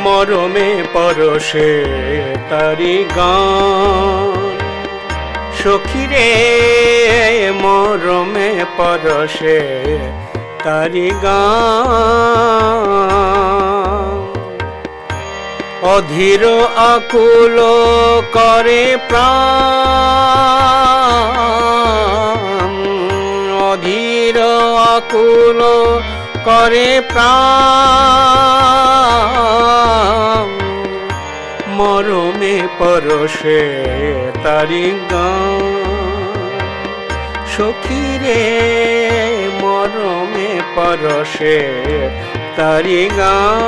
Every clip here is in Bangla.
মরমে পরশে তারি গান। সখীরে মরমে পরশে তারি গান। অধীর আকুল করে প্রাণ, অধীর আকুল করে প্রাণ। মরমে পরশে তারি গান। সখীরে মরমে পরশে তারি গান।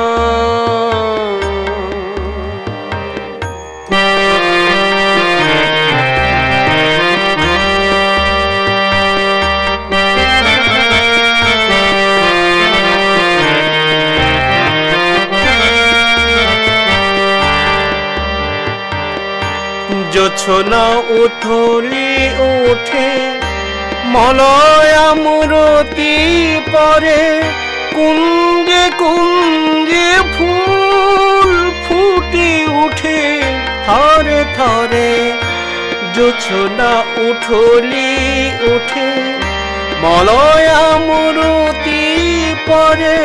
জোছনা উথলি উঠে মলয়া মূরতি পরে, কুঞ্জে কুঞ্জে ফুল ফুটি উঠে থরে থরে। জোছনা উঠলি উঠে মলয়া মূরতি পরে,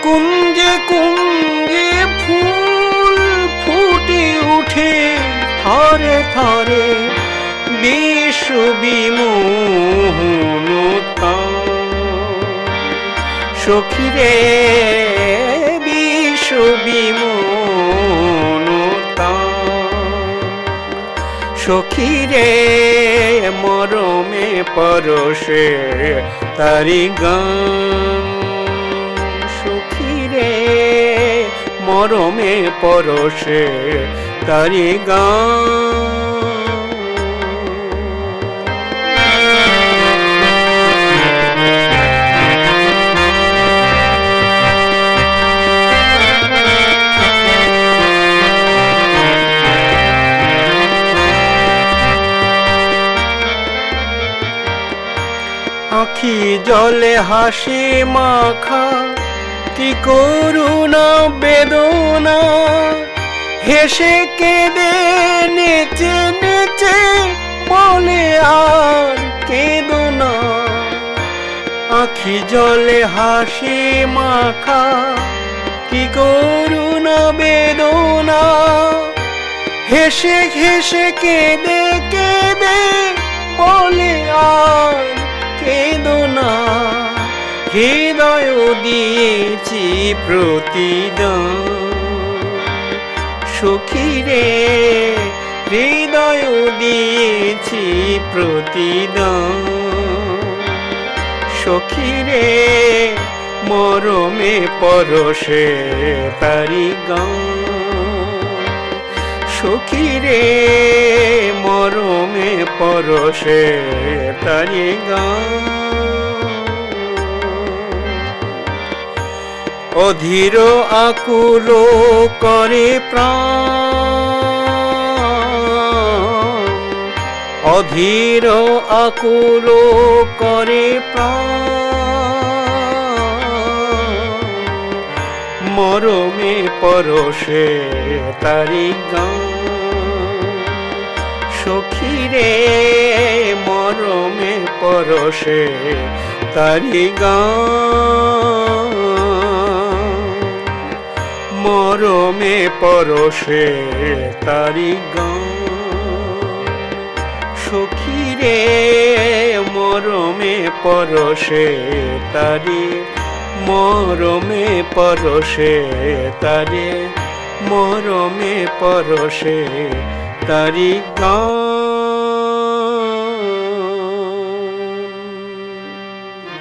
কুঞ্জে কুঞ্জে ফুল ফুটি উঠে থরে থরে। বিশ্ব বিমোহনতা সখীরে বিশ্ব বিমোহনতা। সখীরে মরমে পরশে তারি গান। সখীরে মরমে পরশে তারি গান। আখি জলে হাসি মাখা কি করুণা বেদনা। হেসে কেঁদে নেচে নেচে বলে আর কেঁদো না। আখি জলে হাসি মাখা কি করুণা বেদনা। হেসে হেসে কেঁদে কেঁদে বলে আর কেঁদো না। হৃদয় দিয়েছি প্রতিদান। সখীরে হৃদয় দিয়েছি প্রতিদান। সখীরে মরমে পরশে তারি গান। সখীরে মরমে পরশে তারি গান। অধীর আকুল করে প্রাণ, অধীর আকুল করে প্রাণ। মরমে পরশে তারি গান। সখীরে মরমে পরশে তারি গান। মরমে পরশে তারি গান। সখীরে মরমে পরশে তারি, মরমে পরশে তারি, মরমে পরশে তারি গান।